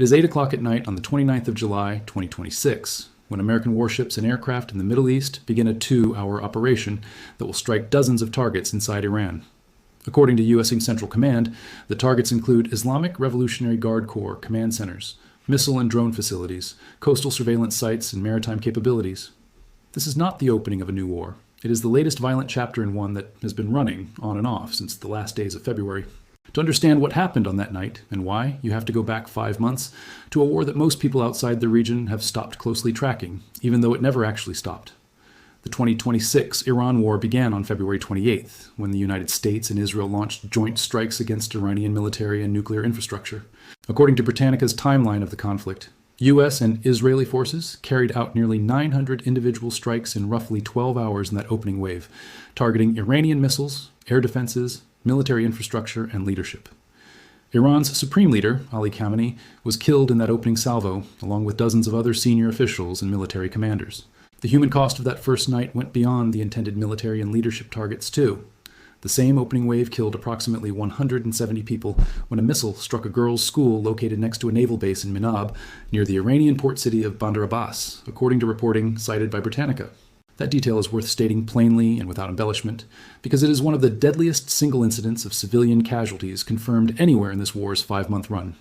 It is 8 o'clock at night on the 29th of July, 2026, when American warships and aircraft in the Middle East begin a 2-hour operation that will strike dozens of targets inside Iran. According to U.S. Central Command, the targets include Islamic Revolutionary Guard Corps command centers, missile and drone facilities, coastal surveillance sites, and maritime capabilities. This is not the opening of a new war. It is the latest violent chapter in one that has been running on and off since the last days of February. To understand what happened on that night and why, you have to go back 5 months to a war that most people outside the region have stopped closely tracking, even though it never actually stopped. The 2026 Iran war began on February 28th, when the United States and Israel launched joint strikes against Iranian military and nuclear infrastructure. According to Britannica's timeline of the conflict, U.S. and Israeli forces carried out nearly 900 individual strikes in roughly 12 hours in that opening wave, targeting Iranian missiles, air defenses, military infrastructure, and leadership. Iran's supreme leader, Ali Khamenei, was killed in that opening salvo, along with dozens of other senior officials and military commanders. The human cost of that first night went beyond the intended military and leadership targets, too. The same opening wave killed approximately 170 people when a missile struck a girls' school located next to a naval base in Minab, near the Iranian port city of Bandar Abbas, according to reporting cited by Britannica. That detail is worth stating plainly and without embellishment, because it is one of the deadliest single incidents of civilian casualties confirmed anywhere in this war's 5-month run.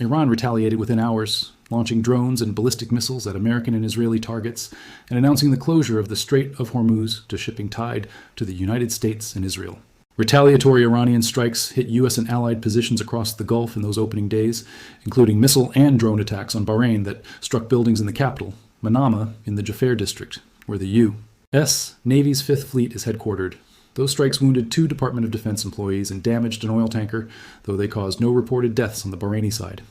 Iran retaliated within hours, launching drones and ballistic missiles at American and Israeli targets, and announcing the closure of the Strait of Hormuz to shipping tied to the United States and Israel. Retaliatory Iranian strikes hit U.S. and allied positions across the Gulf in those opening days, including missile and drone attacks on Bahrain that struck buildings in the capital, Manama in the Jafar district, where the U.S. Navy's 5th Fleet is headquartered. Those strikes wounded 2 Department of Defense employees and damaged an oil tanker, though they caused no reported deaths on the Bahraini side.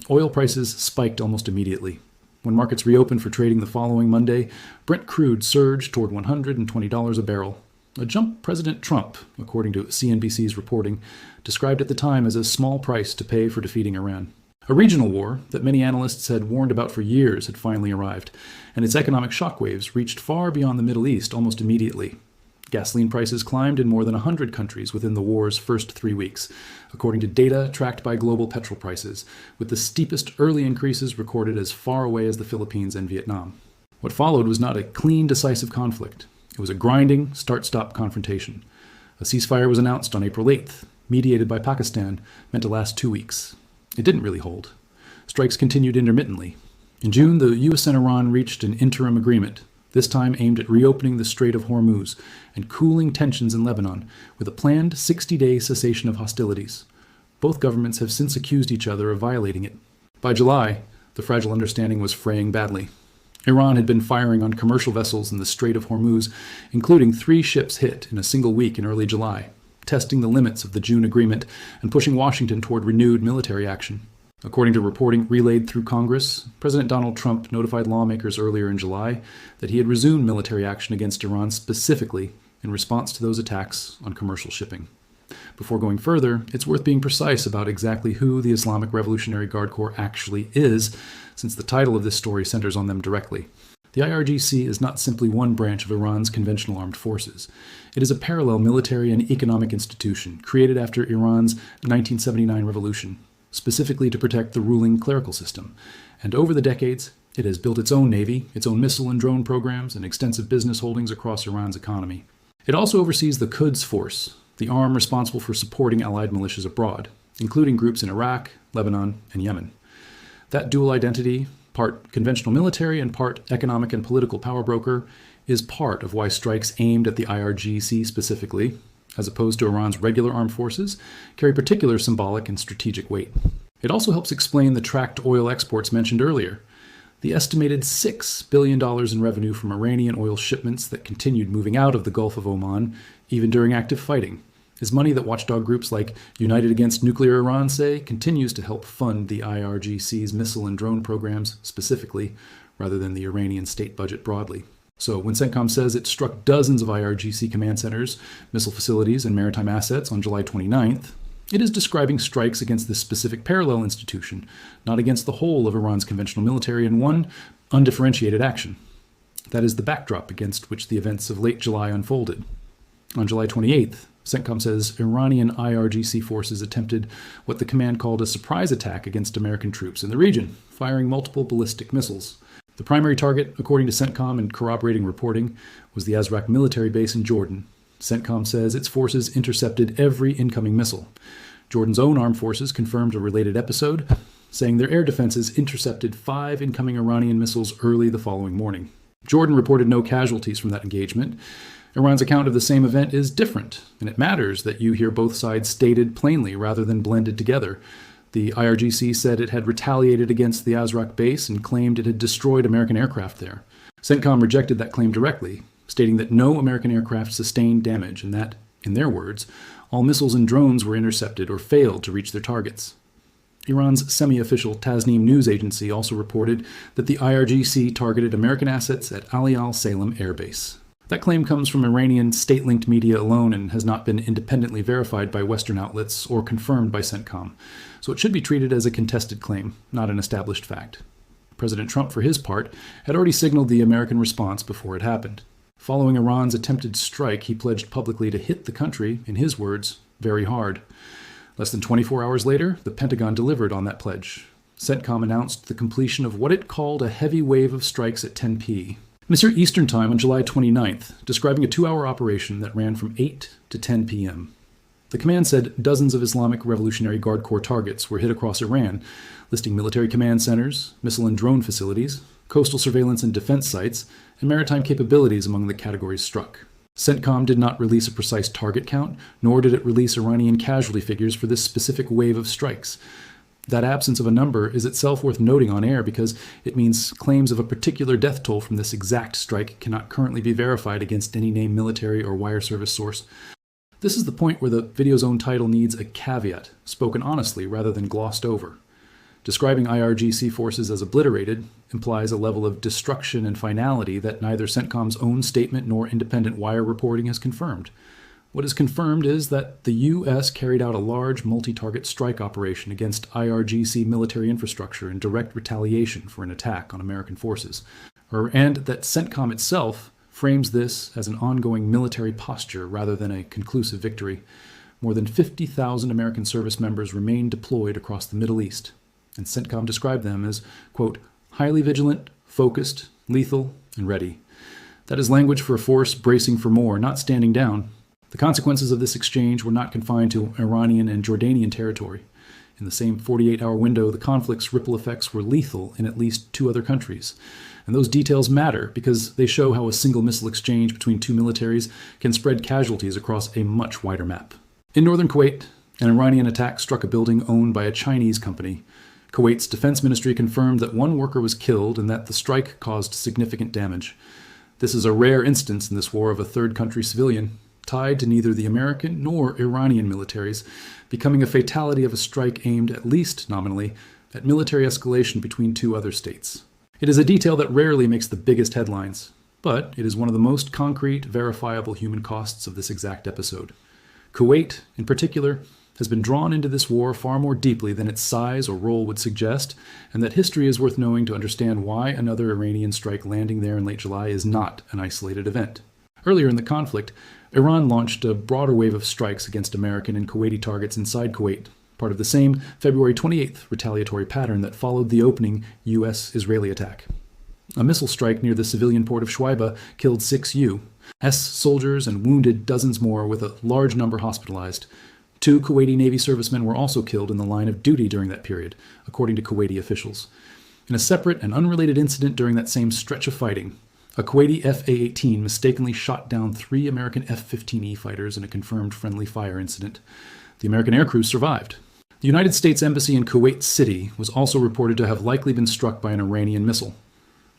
Oil prices spiked almost immediately. When markets reopened for trading the following Monday, Brent crude surged toward $120 a barrel, a jump President Trump, according to CNBC's reporting, described at the time as a small price to pay for defeating Iran. A regional war that many analysts had warned about for years had finally arrived, and its economic shockwaves reached far beyond the Middle East almost immediately. Gasoline prices climbed in more than 100 countries within the war's first 3 weeks, according to data tracked by global petrol prices, with the steepest early increases recorded as far away as the Philippines and Vietnam. What followed was not a clean, decisive conflict. It was a grinding, start-stop confrontation. A ceasefire was announced on April 8th, mediated by Pakistan, meant to last 2 weeks. It didn't really hold. Strikes continued intermittently. In June, the U.S. and Iran reached an interim agreement, this time aimed at reopening the Strait of Hormuz and cooling tensions in Lebanon, with a planned 60-day cessation of hostilities. Both governments have since accused each other of violating it. By July, the fragile understanding was fraying badly. Iran had been firing on commercial vessels in the Strait of Hormuz, including 3 ships hit in a single week in early July, testing the limits of the June agreement and pushing Washington toward renewed military action. According to reporting relayed through Congress, President Donald Trump notified lawmakers earlier in July that he had resumed military action against Iran specifically in response to those attacks on commercial shipping. Before going further, it's worth being precise about exactly who the Islamic Revolutionary Guard Corps actually is, since the title of this story centers on them directly. The IRGC is not simply one branch of Iran's conventional armed forces. It is a parallel military and economic institution created after Iran's 1979 revolution, specifically to protect the ruling clerical system. And over the decades, it has built its own navy, its own missile and drone programs, and extensive business holdings across Iran's economy. It also oversees the Quds Force, the arm responsible for supporting allied militias abroad, including groups in Iraq, Lebanon, and Yemen. That dual identity, part conventional military and part economic and political power broker, is part of why strikes aimed at the IRGC specifically, as opposed to Iran's regular armed forces, carry particular symbolic and strategic weight. It also helps explain the tracked oil exports mentioned earlier. The estimated $6 billion in revenue from Iranian oil shipments that continued moving out of the Gulf of Oman, even during active fighting, is money that watchdog groups like United Against Nuclear Iran say continues to help fund the IRGC's missile and drone programs specifically, rather than the Iranian state budget broadly. So when CENTCOM says it struck dozens of IRGC command centers, missile facilities, and maritime assets on July 29th, it is describing strikes against this specific parallel institution, not against the whole of Iran's conventional military in one undifferentiated action. That is the backdrop against which the events of late July unfolded. On July 28th, CENTCOM says Iranian IRGC forces attempted what the command called a surprise attack against American troops in the region, firing multiple ballistic missiles. The primary target, according to CENTCOM and corroborating reporting, was the Azraq military base in Jordan. CENTCOM says its forces intercepted every incoming missile. Jordan's own armed forces confirmed a related episode, saying their air defenses intercepted 5 incoming Iranian missiles early the following morning. Jordan reported no casualties from that engagement. Iran's account of the same event is different, and it matters that you hear both sides stated plainly rather than blended together. The IRGC said it had retaliated against the Azraq base and claimed it had destroyed American aircraft there. CENTCOM rejected that claim directly, stating that no American aircraft sustained damage and that, in their words, all missiles and drones were intercepted or failed to reach their targets. Iran's semi-official Tasnim news agency also reported that the IRGC targeted American assets at Ali al-Salem Air Base. That claim comes from Iranian state-linked media alone and has not been independently verified by Western outlets or confirmed by CENTCOM, so it should be treated as a contested claim, not an established fact. President Trump, for his part, had already signaled the American response before it happened. Following Iran's attempted strike, he pledged publicly to hit the country, in his words, very hard. Less than 24 hours later, the Pentagon delivered on that pledge. CENTCOM announced the completion of what it called a heavy wave of strikes at 10 p. Mr. Eastern Time on July 29th, describing a 2-hour operation that ran from 8 to 10 p.m. The command said dozens of Islamic Revolutionary Guard Corps targets were hit across Iran, listing military command centers, missile and drone facilities, coastal surveillance and defense sites, and maritime capabilities among the categories struck. CENTCOM did not release a precise target count, nor did it release Iranian casualty figures for this specific wave of strikes. That absence of a number is itself worth noting on air because it means claims of a particular death toll from this exact strike cannot currently be verified against any named military or wire service source. This is the point where the video's own title needs a caveat, spoken honestly rather than glossed over. Describing IRGC forces as obliterated implies a level of destruction and finality that neither CENTCOM's own statement nor independent wire reporting has confirmed. What is confirmed is that the U.S. carried out a large multi-target strike operation against IRGC military infrastructure in direct retaliation for an attack on American forces, and that CENTCOM itself frames this as an ongoing military posture rather than a conclusive victory. More than 50,000 American service members remain deployed across the Middle East, and CENTCOM described them as, quote, highly vigilant, focused, lethal, and ready. That is language for a force bracing for more, not standing down. The consequences of this exchange were not confined to Iranian and Jordanian territory. In the same 48-hour window, the conflict's ripple effects were lethal in at least 2 other countries. And those details matter because they show how a single missile exchange between 2 militaries can spread casualties across a much wider map. In northern Kuwait, an Iranian attack struck a building owned by a Chinese company. Kuwait's defense ministry confirmed that 1 worker was killed and that the strike caused significant damage. This is a rare instance in this war of a third-country civilian, tied to neither the American nor Iranian militaries, becoming a fatality of a strike aimed, at least nominally, at military escalation between 2 other states. It is a detail that rarely makes the biggest headlines, but it is one of the most concrete, verifiable human costs of this exact episode. Kuwait, in particular, has been drawn into this war far more deeply than its size or role would suggest, and that history is worth knowing to understand why another Iranian strike landing there in late July is not an isolated event. Earlier in the conflict, Iran launched a broader wave of strikes against American and Kuwaiti targets inside Kuwait, part of the same February 28th retaliatory pattern that followed the opening U.S.-Israeli attack. A missile strike near the civilian port of Shuaiba killed 6 U.S. soldiers and wounded dozens more, with a large number hospitalized. 2 Kuwaiti Navy servicemen were also killed in the line of duty during that period, according to Kuwaiti officials. In a separate and unrelated incident during that same stretch of fighting, a Kuwaiti F-A-18 mistakenly shot down 3 American F-15E fighters in a confirmed friendly fire incident. The American aircrew survived. The United States Embassy in Kuwait City was also reported to have likely been struck by an Iranian missile.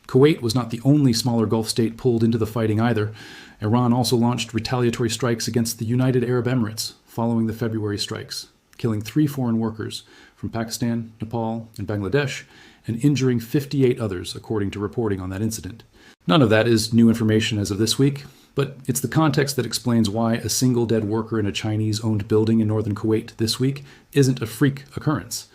Kuwait was not the only smaller Gulf state pulled into the fighting either. Iran also launched retaliatory strikes against the United Arab Emirates following the February strikes, killing 3 foreign workers from Pakistan, Nepal, and Bangladesh, and injuring 58 others, according to reporting on that incident. None of that is new information as of this week, but it's the context that explains why a single dead worker in a Chinese-owned building in northern Kuwait this week isn't a freak occurrence.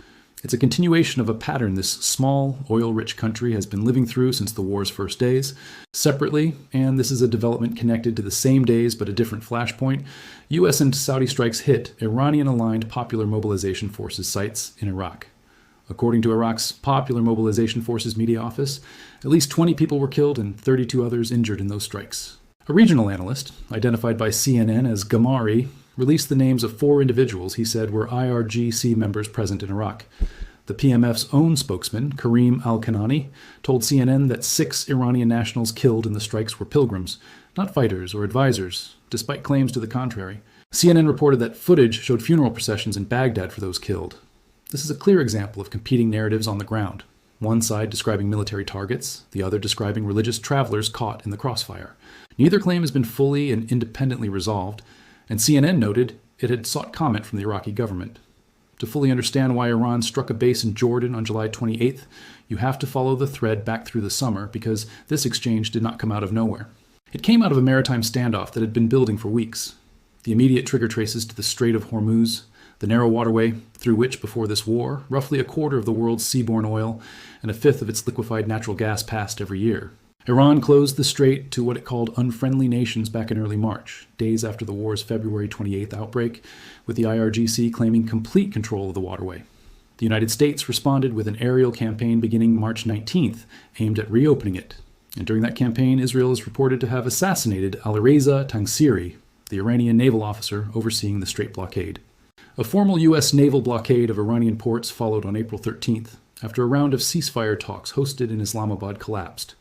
It's a continuation of a pattern this small, oil-rich country has been living through since the war's first days. Separately, and this is a development connected to the same days but a different flashpoint, U.S. and Saudi strikes hit Iranian-aligned Popular Mobilization Forces sites in Iraq. According to Iraq's Popular Mobilization Forces media office, at least 20 people were killed and 32 others injured in those strikes. A regional analyst, identified by CNN as Gamari, released the names of 4 individuals he said were IRGC members present in Iraq. The PMF's own spokesman, Karim al-Kanani, told CNN that 6 Iranian nationals killed in the strikes were pilgrims, not fighters or advisors, despite claims to the contrary. CNN reported that footage showed funeral processions in Baghdad for those killed. This is a clear example of competing narratives on the ground, one side describing military targets, the other describing religious travelers caught in the crossfire. Neither claim has been fully and independently resolved, and CNN noted it had sought comment from the Iraqi government. To fully understand why Iran struck a base in Jordan on July 28th, you have to follow the thread back through the summer because this exchange did not come out of nowhere. It came out of a maritime standoff that had been building for weeks. The immediate trigger traces to the Strait of Hormuz, the narrow waterway through which, before this war, roughly a quarter of the world's seaborne oil and a fifth of its liquefied natural gas passed every year. Iran closed the strait to what it called unfriendly nations back in early March, days after the war's February 28th outbreak, with the IRGC claiming complete control of the waterway. The United States responded with an aerial campaign beginning March 19th, aimed at reopening it. And during that campaign, Israel is reported to have assassinated Alireza Tangsiri, the Iranian naval officer overseeing the strait blockade. A formal U.S. naval blockade of Iranian ports followed on April 13th, after a round of ceasefire talks hosted in Islamabad collapsed.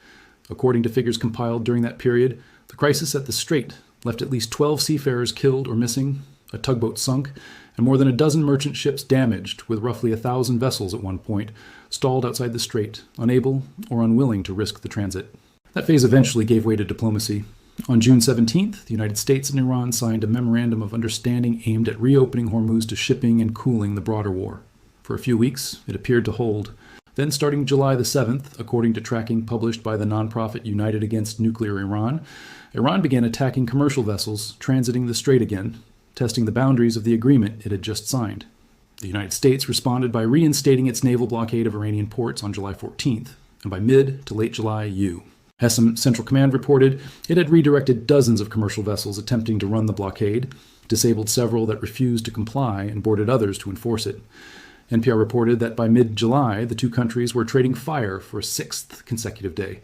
According to figures compiled during that period, the crisis at the strait left at least 12 seafarers killed or missing, a tugboat sunk, and more than a dozen merchant ships damaged, with roughly 1,000 vessels at one point stalled outside the strait, unable or unwilling to risk the transit. That phase eventually gave way to diplomacy. On June 17th, the United States and Iran signed a memorandum of understanding aimed at reopening Hormuz to shipping and cooling the broader war. For a few weeks, it appeared to hold. Then, starting July the 7th, according to tracking published by the nonprofit United Against Nuclear Iran, Iran began attacking commercial vessels transiting the strait again, testing the boundaries of the agreement it had just signed. The United States responded by reinstating its naval blockade of Iranian ports on July 14th, and by mid to late July, Hessam Central Command reported it had redirected dozens of commercial vessels attempting to run the blockade, disabled several that refused to comply, and boarded others to enforce it. NPR reported that by mid-July, the two countries were trading fire for a 6th consecutive day,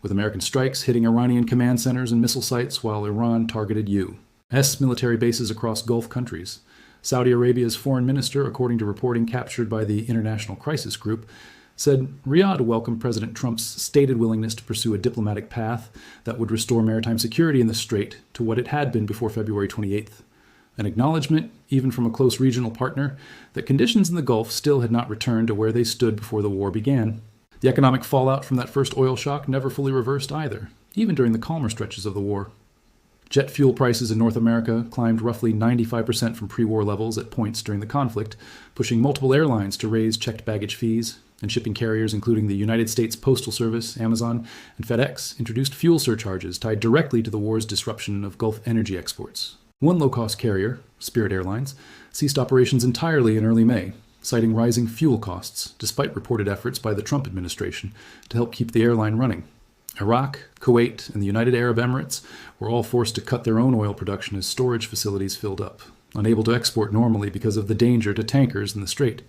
with American strikes hitting Iranian command centers and missile sites while Iran targeted U.S. military bases across Gulf countries. Saudi Arabia's foreign minister, according to reporting captured by the International Crisis Group, said Riyadh welcomed President Trump's stated willingness to pursue a diplomatic path that would restore maritime security in the strait to what it had been before February 28th. An acknowledgement, even from a close regional partner, that conditions in the Gulf still had not returned to where they stood before the war began. The economic fallout from that first oil shock never fully reversed either, even during the calmer stretches of the war. Jet fuel prices in North America climbed roughly 95% from pre-war levels at points during the conflict, pushing multiple airlines to raise checked baggage fees, and shipping carriers including the United States Postal Service, Amazon, and FedEx introduced fuel surcharges tied directly to the war's disruption of Gulf energy exports. One low-cost carrier, Spirit Airlines, ceased operations entirely in early May, citing rising fuel costs, despite reported efforts by the Trump administration to help keep the airline running. Iraq, Kuwait, and the United Arab Emirates were all forced to cut their own oil production as storage facilities filled up, unable to export normally because of the danger to tankers in the strait.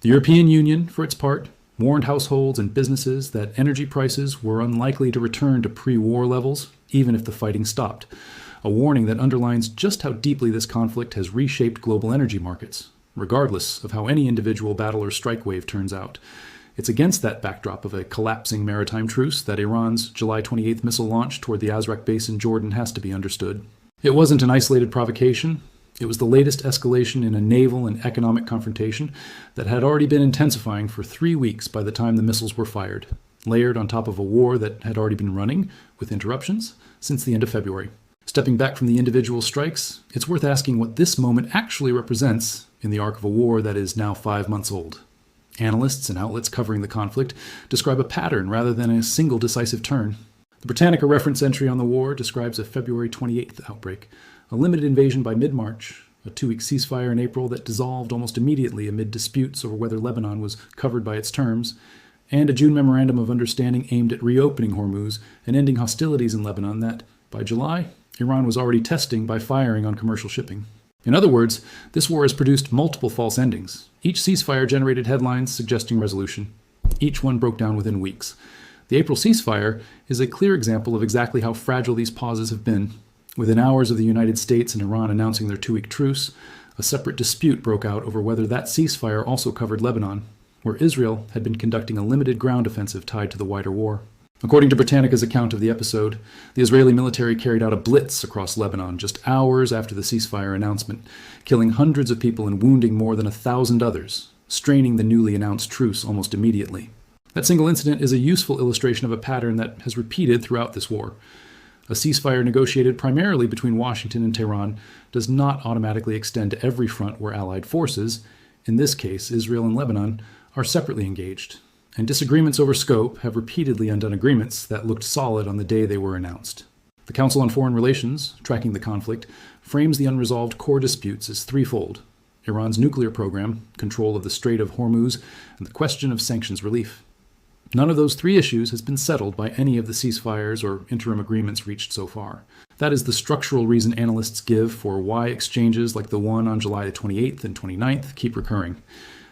The European Union, for its part, warned households and businesses that energy prices were unlikely to return to pre-war levels, even if the fighting stopped, a warning that underlines just how deeply this conflict has reshaped global energy markets, regardless of how any individual battle or strike wave turns out. It's against that backdrop of a collapsing maritime truce that Iran's July 28th missile launch toward the Azraq base in Jordan has to be understood. It wasn't an isolated provocation. It was the latest escalation in a naval and economic confrontation that had already been intensifying for 3 weeks by the time the missiles were fired, layered on top of a war that had already been running, with interruptions, since the end of February. Stepping back from the individual strikes, it's worth asking what this moment actually represents in the arc of a war that is now 5 months old. Analysts and outlets covering the conflict describe a pattern rather than a single decisive turn. The Britannica reference entry on the war describes a February 28th outbreak, a limited invasion by mid-March, a 2-week ceasefire in April that dissolved almost immediately amid disputes over whether Lebanon was covered by its terms, and a June memorandum of understanding aimed at reopening Hormuz and ending hostilities in Lebanon that, by July, Iran was already testing by firing on commercial shipping. In other words, this war has produced multiple false endings. Each ceasefire generated headlines suggesting resolution. Each one broke down within weeks. The April ceasefire is a clear example of exactly how fragile these pauses have been. Within hours of the United States and Iran announcing their 2-week truce, a separate dispute broke out over whether that ceasefire also covered Lebanon, where Israel had been conducting a limited ground offensive tied to the wider war. According to Britannica's account of the episode, the Israeli military carried out a blitz across Lebanon just hours after the ceasefire announcement, killing hundreds of people and wounding more than 1,000 others, straining the newly announced truce almost immediately. That single incident is a useful illustration of a pattern that has repeated throughout this war. A ceasefire negotiated primarily between Washington and Tehran does not automatically extend to every front where Allied forces, in this case Israel and Lebanon, are separately engaged, and disagreements over scope have repeatedly undone agreements that looked solid on the day they were announced. The Council on Foreign Relations, tracking the conflict, frames the unresolved core disputes as threefold: Iran's nuclear program, control of the Strait of Hormuz, and the question of sanctions relief. None of those three issues has been settled by any of the ceasefires or interim agreements reached so far. That is the structural reason analysts give for why exchanges like the one on July 28th and 29th keep recurring.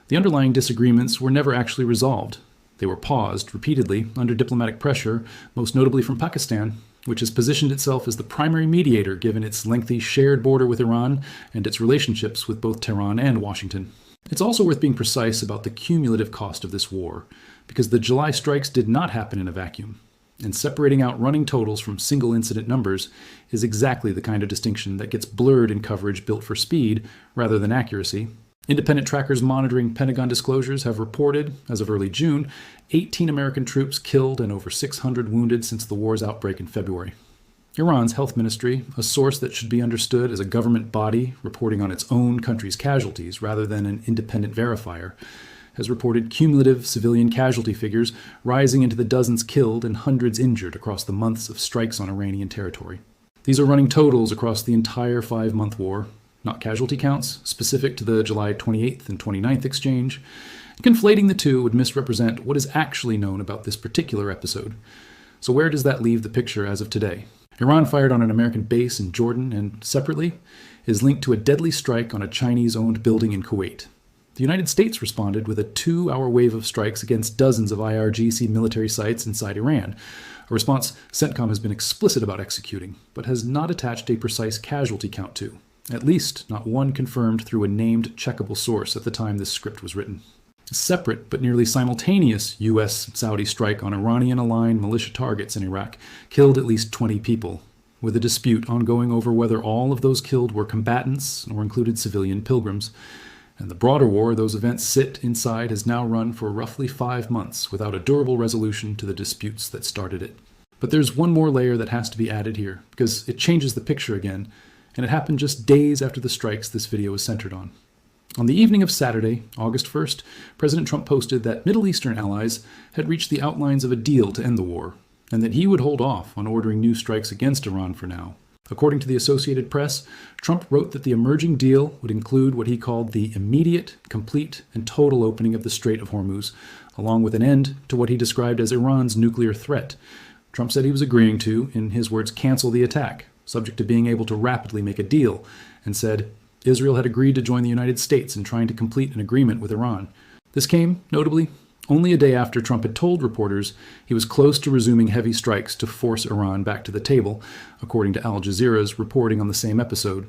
The underlying disagreements were never actually resolved. They were paused repeatedly under diplomatic pressure, most notably from Pakistan, which has positioned itself as the primary mediator given its lengthy shared border with Iran and its relationships with both Tehran and Washington. It's also worth being precise about the cumulative cost of this war, because the July strikes did not happen in a vacuum, and separating out running totals from single incident numbers is exactly the kind of distinction that gets blurred in coverage built for speed rather than accuracy. Independent trackers monitoring Pentagon disclosures have reported, as of early June, 18 American troops killed and over 600 wounded since the war's outbreak in February. Iran's health ministry, a source that should be understood as a government body reporting on its own country's casualties rather than an independent verifier, has reported cumulative civilian casualty figures rising into the dozens killed and hundreds injured across the months of strikes on Iranian territory. These are running totals across the entire 5-month war, not casualty counts specific to the July 28th and 29th exchange. Conflating the two would misrepresent what is actually known about this particular episode. So where does that leave the picture as of today? Iran fired on an American base in Jordan and, separately, is linked to a deadly strike on a Chinese-owned building in Kuwait. The United States responded with a 2-hour wave of strikes against dozens of IRGC military sites inside Iran, a response CENTCOM has been explicit about executing, but has not attached a precise casualty count to. At least not one confirmed through a named checkable source at the time this script was written. A separate but nearly simultaneous U.S.-Saudi strike on Iranian-aligned militia targets in Iraq killed at least 20 people, with a dispute ongoing over whether all of those killed were combatants or included civilian pilgrims. And the broader war those events sit inside has now run for roughly 5 months without a durable resolution to the disputes that started it. But there's one more layer that has to be added here, because it changes the picture again, and it happened just days after the strikes this video is centered on. On the evening of Saturday, August 1st, President Trump posted that Middle Eastern allies had reached the outlines of a deal to end the war, and that he would hold off on ordering new strikes against Iran for now. According to the Associated Press, Trump wrote that the emerging deal would include what he called the immediate, complete, and total opening of the Strait of Hormuz, along with an end to what he described as Iran's nuclear threat. Trump said he was agreeing to, in his words, cancel the attack, subject to being able to rapidly make a deal, and said Israel had agreed to join the United States in trying to complete an agreement with Iran. This came, notably, only a day after Trump had told reporters he was close to resuming heavy strikes to force Iran back to the table, according to Al Jazeera's reporting on the same episode.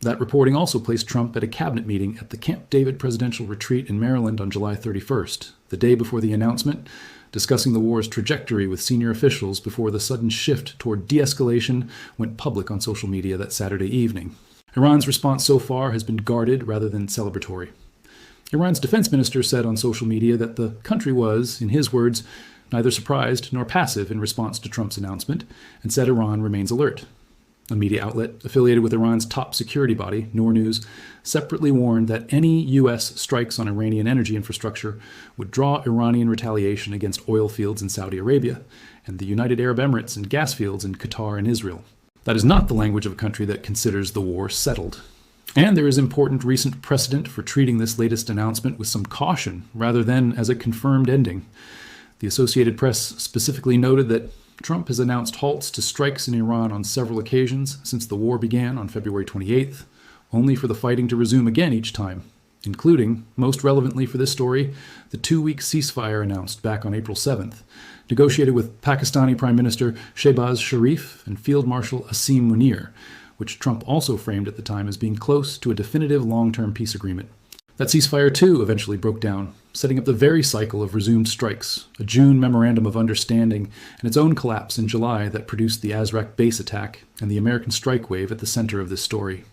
That reporting also placed Trump at a cabinet meeting at the Camp David presidential retreat in Maryland on July 31st, the day before the announcement, discussing the war's trajectory with senior officials before the sudden shift toward de-escalation went public on social media that Saturday evening. Iran's response so far has been guarded rather than celebratory. Iran's defense minister said on social media that the country was, in his words, neither surprised nor passive in response to Trump's announcement, and said Iran remains alert. A media outlet affiliated with Iran's top security body, Noor News, separately warned that any U.S. strikes on Iranian energy infrastructure would draw Iranian retaliation against oil fields in Saudi Arabia and the United Arab Emirates and gas fields in Qatar and Israel. That is not the language of a country that considers the war settled. And there is important recent precedent for treating this latest announcement with some caution rather than as a confirmed ending. The Associated Press specifically noted that Trump has announced halts to strikes in Iran on several occasions since the war began on February 28th, only for the fighting to resume again each time, including, most relevantly for this story, the 2-week ceasefire announced back on April 7th, negotiated with Pakistani Prime Minister Shehbaz Sharif and Field Marshal Asim Munir, which Trump also framed at the time as being close to a definitive long-term peace agreement. That ceasefire, too, eventually broke down, setting up the very cycle of resumed strikes, a June memorandum of understanding, and its own collapse in July that produced the Azraq base attack and the American strike wave at the center of this story.